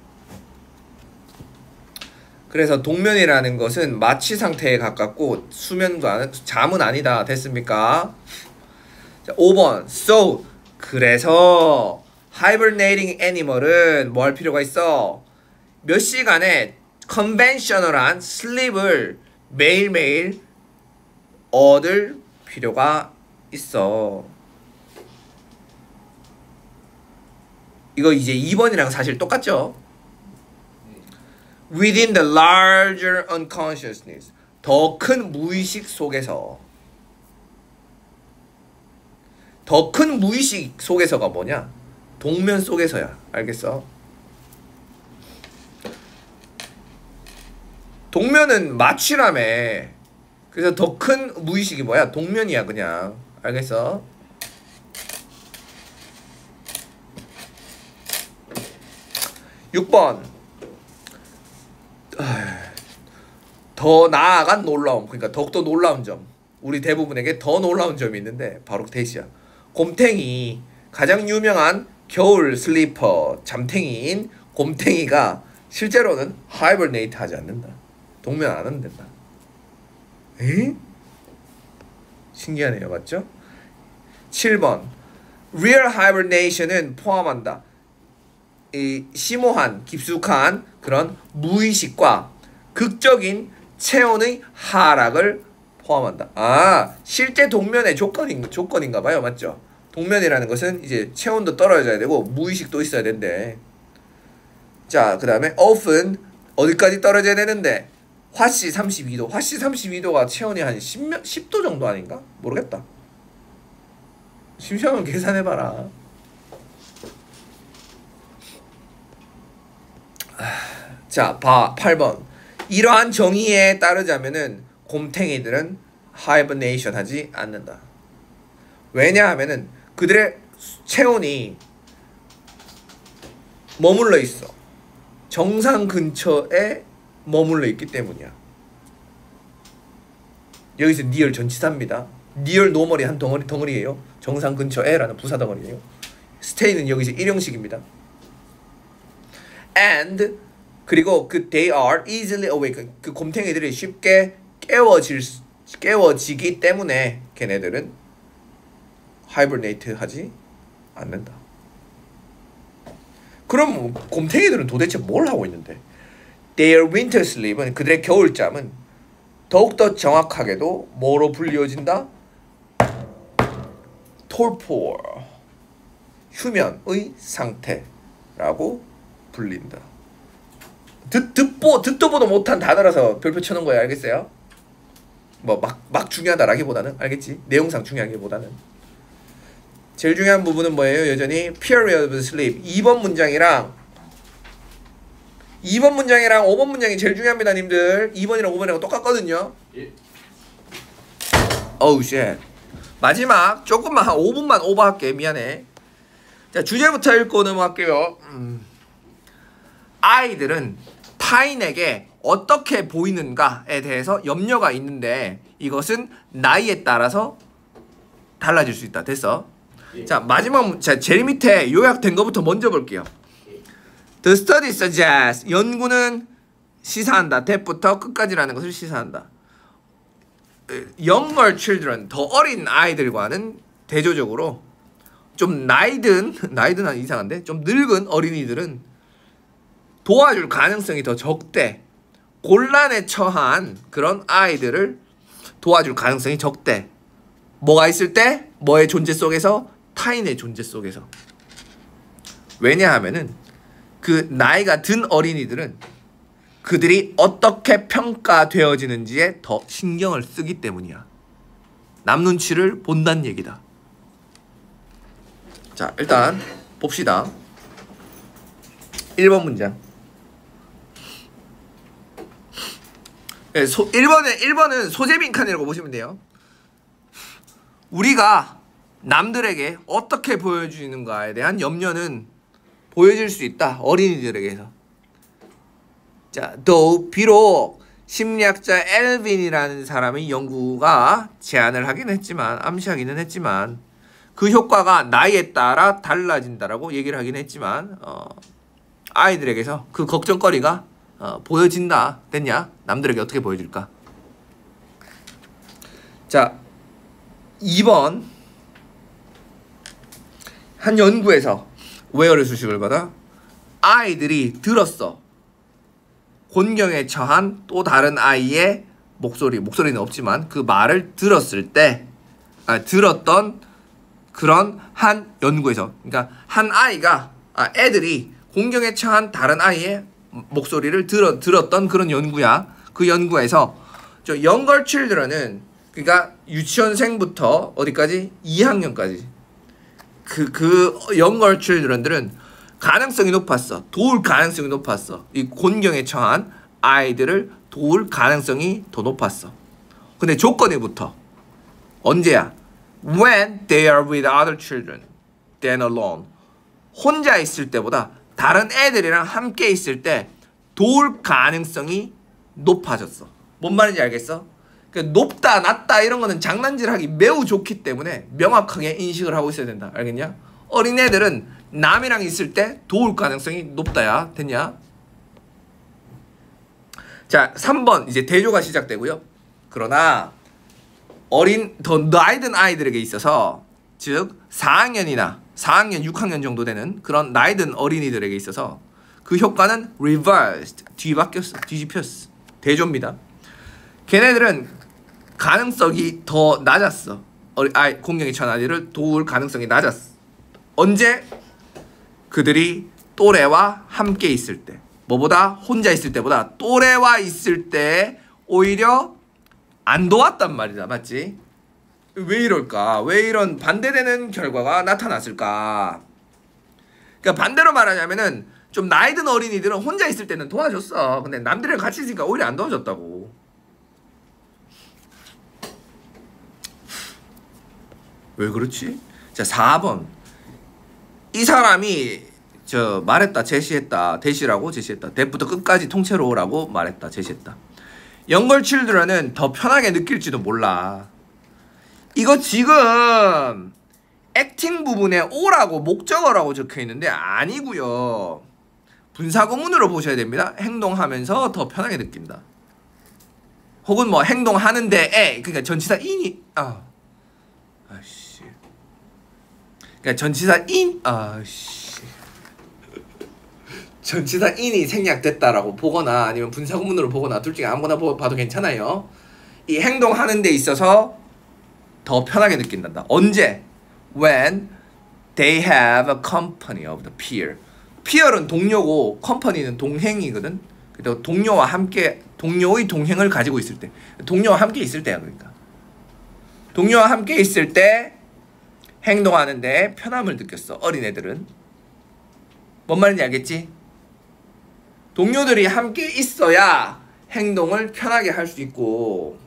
그래서 동면이라는 것은 마취 상태에 가깝고 수면과 잠은 아니다. 됐습니까? 자, 5번. So 그래서 hibernating animal은 뭐 할 필요가 있어? 몇 시간의 conventional한 sleep을 매일매일 얻을 필요가 있어. 이거 이제 2번이랑 사실 똑같죠? Within the larger unconsciousness 더 큰 무의식 속에서. 더 큰 무의식 속에서가 뭐냐? 동면 속에서야. 알겠어? 동면은 마취라며. 그래서 더 큰 무의식이 뭐야? 동면이야 그냥. 알겠어? (6번) 더 나아간 놀라움. 그러니까 더욱더 놀라운 점. 우리 대부분에게 더 놀라운 점이 있는데 바로 대시야. 곰탱이, 가장 유명한 겨울 슬리퍼 잠탱이인 곰탱이가 실제로는 하이버네이트 하지 않는다. 동면 안 하면 된다. 에? 신기하네요. 맞죠? 7번 Real hibernation은 포함한다. 이 심오한, 깊숙한 그런 무의식과 극적인 체온의 하락을 포함한다. 아, 실제 동면의 조건인가 봐요. 맞죠? 동면이라는 것은 이제 체온도 떨어져야 되고 무의식도 있어야 된대. 자, 그 다음에 often 어디까지 떨어져야 되는데 화씨 32도. 화씨 32도가 체온이 한 10도 정도 아닌가? 모르겠다. 심시하면 계산해봐라. 자, 8번. 이러한 정의에 따르자면은 곰탱이들은 하이버네이션 하지 않는다. 왜냐하면은 그들의 체온이 머물러 있어. 정상 근처에 머물러 있기 때문이야. 여기서 니얼 전치사입니다. 니얼 노멀이 한 덩어리예요. 정상 근처에라는 부사 덩어리예요. 스테이는 여기서 일형식입니다. And 그리고 그 they are easily awake. 그 곰탱이들이 쉽게 깨워지기 때문에 걔네들은 하이버네이트 하지 않는다. 그럼 곰탱이들은 도대체 뭘 하고 있는데? Their winter sleep은 그들의 겨울잠은 더욱더 정확하게도 뭐로 불리워진다? torpor 휴면의 상태라고 불린다. 듣도 보도 못한 단어라서 별표 쳐놓은 거야. 알겠어요? 뭐 막 중요하다라기보다는 알겠지? 내용상 중요하기보다는 제일 중요한 부분은 뭐예요? 여전히 period of sleep 2번 문장이랑 2번 문장이랑 5번 문장이 제일 중요합니다, 님들. 2번이랑 5번이랑 똑같거든요. 예. 어우 쉣. 마지막 조금만 한 5분만 오버할게. 미안해. 자, 주제부터 읽고 넘어갈게요. 아이들은 타인에게 어떻게 보이는가에 대해서 염려가 있는데 이것은 나이에 따라서 달라질 수 있다. 됐어? 예. 자, 마지막 자, 제일 밑에 요약된 것부터 먼저 볼게요. The study suggests 연구는 시사한다. that부터 끝까지라는 것을 시사한다. Younger children 더 어린 아이들과는 대조적으로 좀 나이든 한 이상한데 좀 늙은 어린이들은 도와줄 가능성이 더 적대. 곤란에 처한 그런 아이들을 도와줄 가능성이 적대. 뭐가 있을 때? 뭐의 존재 속에서? 타인의 존재 속에서. 왜냐하면은 그 나이가 든 어린이들은 그들이 어떻게 평가되어지는지에 더 신경을 쓰기 때문이야. 남 눈치를 본다는 얘기다. 자, 일단 봅시다. 1번 문장. 1번은 소재 빈칸이라고 보시면 돼요. 우리가 남들에게 어떻게 보여주는가에 대한 염려는 보여질 수 있다. 어린이들에게서. 자, 비록 심리학자 엘빈이라는 사람의 연구가 제안을 하긴 했지만, 암시하기는 했지만 그 효과가 나이에 따라 달라진다라고 얘기를 하긴 했지만 아이들에게서 그 걱정거리가 보여진다. 됐냐? 남들에게 어떻게 보여줄까? 자, 2번 한 연구에서 웨어를 수식을 받아 아이들이 들었어. 곤경에 처한 또 다른 아이의 목소리는 없지만 그 말을 들었을 때 들었던 그런 한 연구에서, 그러니까 한 아이가 애들이 곤경에 처한 다른 아이의 목소리를 들었던 그런 연구야. 그 연구에서 저 younger children은 그러니까 유치원생부터 어디까지? 2학년까지 그 younger children들은 가능성이 높았어. 도울 가능성이 높았어. 이 곤경에 처한 아이들을 도울 가능성이 더 높았어. 근데 조건이 붙어. 언제야? When they are with other children than alone. 혼자 있을 때보다 다른 애들이랑 함께 있을 때 도울 가능성이 높아졌어. 뭔 말인지 알겠어? 그러니까 높다, 낮다 이런 거는 장난질하기 매우 좋기 때문에 명확하게 인식을 하고 있어야 된다. 알겠냐? 어린애들은 남이랑 있을 때 도울 가능성이 높다야. 됐냐? 자, 3번 이제 대조가 시작되고요. 그러나 더 나이 든 아이들에게 있어서, 즉 4학년, 6학년 정도 되는 그런 나이 든 어린이들에게 있어서 그 효과는 reversed, 뒤집혔어. 대조입니다. 걔네들은 가능성이 더 낮았어. 곤경에 처한 아이들을 도울 가능성이 낮았어. 언제? 그들이 또래와 함께 있을 때. 뭐보다? 혼자 있을 때보다 또래와 있을 때 오히려 안 도왔단 말이다. 맞지? 왜 이럴까? 왜 이런 반대되는 결과가 나타났을까? 그러니까 반대로 말하자면은 좀 나이 든 어린이들은 혼자 있을 때는 도와줬어. 근데 남들이랑 같이 있으니까 오히려 안 도와줬다고. 왜 그렇지? 자, 4번. 이 사람이 말했다, 제시했다. 대시라고 제시했다. 대부터 끝까지 통째로 오라고 말했다, 제시했다. younger children은 더 편하게 느낄지도 몰라. 이거 지금 액팅 부분에 오라고 목적어라고 적혀 있는데 아니고요. 분사구문으로 보셔야 됩니다. 행동하면서 더 편하게 느낀다. 혹은 뭐 행동하는데 그러니까 전치사 in이 아씨. 그러니까 전치사 전치사 in이 생략됐다라고 보거나 아니면 분사구문으로 보거나 둘 중에 아무거나 봐도 괜찮아요. 이 행동하는 데 있어서 더 편하게 느낀단다. 언제? When they have a company of the peer. peer은 동료고 company는 동행이거든. 그리고 동료와 함께 동료의 동행을 가지고 있을 때, 동료와 함께 있을 때야. 그러니까 동료와 함께 있을 때 행동하는데 편함을 느꼈어. 어린애들은. 뭔 말인지 알겠지? 동료들이 함께 있어야 행동을 편하게 할 수 있고,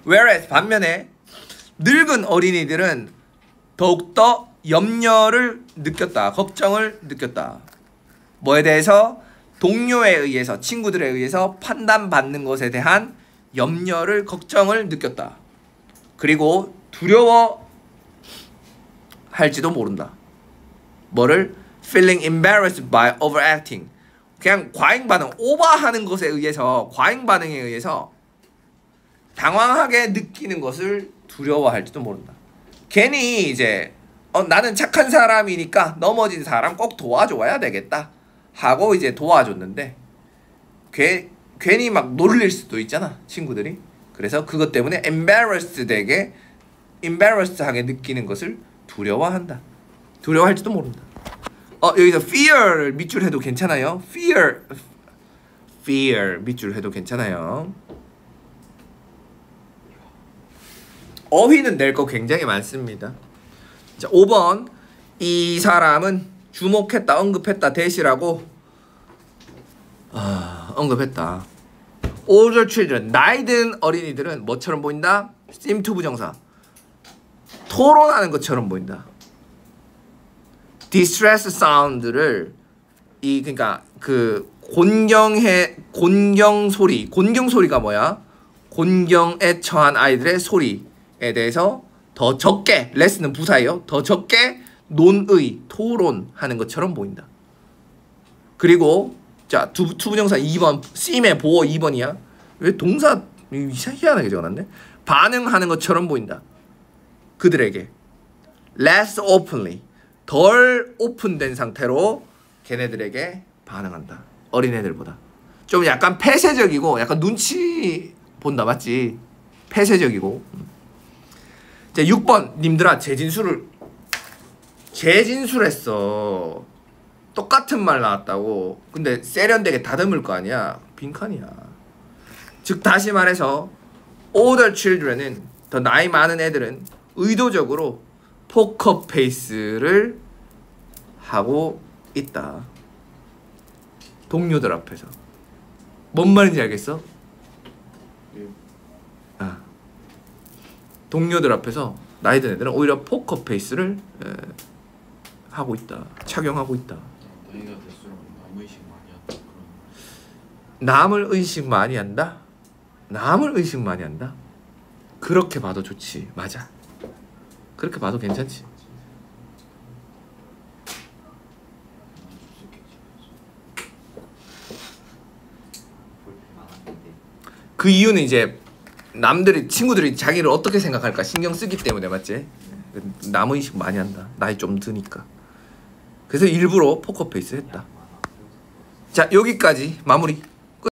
whereas 반면에 늙은 어린이들은 더욱더 염려를 느꼈다. 걱정을 느꼈다. 뭐에 대해서? 동료에 의해서, 친구들에 의해서 판단받는 것에 대한 염려를, 걱정을 느꼈다. 그리고 두려워할지도 모른다. 뭐를? feeling embarrassed by overacting. 그냥 과잉 반응, 오버하는 것에 의해서, 과잉 반응에 의해서 당황하게 느끼는 것을 두려워할지도 모른다. 괜히 이제 나는 착한 사람이니까 넘어진 사람 꼭 도와줘야 되겠다 하고 이제 도와줬는데 괜히 막 놀릴 수도 있잖아, 친구들이. 그래서 그것 때문에 embarrassed하게 느끼는 것을 두려워한다. 두려워할지도 모른다. 여기서 fear를 밑줄 해도 괜찮아요. fear 밑줄 해도 괜찮아요. 어휘는 낼 거 굉장히 많습니다. 자, 5번. 이 사람은 주목했다, 언급했다, 대시라고 언급했다. Older children, 나이 든 어린이들은 뭐처럼 보인다? seem to 부정사. 토론하는 것처럼 보인다. distress sound를 그러니까 그 곤경 소리가 뭐야? 곤경에 처한 아이들의 소리에 대해서 더 적게, 레스는 부사예요. 더 적게 토론하는 것처럼 보인다. 그리고 자, 투부정사 2번, seem의 보어 2번이야. 왜 동사 희한하게 적어놨네. 반응하는 것처럼 보인다. 그들에게 less openly, 덜 오픈된 상태로 걔네들에게 반응한다. 어린애들보다 좀 약간 폐쇄적이고 약간 눈치 본다, 맞지? 폐쇄적이고. 자, 6번. 님들아, 재진술했어. 똑같은 말 나왔다고. 근데 세련되게 다듬을 거 아니야. 빈칸이야. 즉 다시 말해서 older children은, 더 나이 많은 애들은 의도적으로 포커페이스를 하고 있다. 동료들 앞에서. 뭔 말인지 알겠어? 동료들 앞에서 나이 든 애들은 오히려 포커페이스를 하고 있다. 착용하고 있다. 나이가 될수록 남의식 많이 한다. 남을 의식 많이 한다? 남을 의식 많이 한다? 그렇게 봐도 좋지. 맞아. 그렇게 봐도 괜찮지. 그 이유는 이제 친구들이 자기를 어떻게 생각할까 신경 쓰기 때문에, 맞지? 남 의식 많이 한다. 나이 좀 드니까. 그래서 일부러 포커페이스 했다. 자, 여기까지 마무리.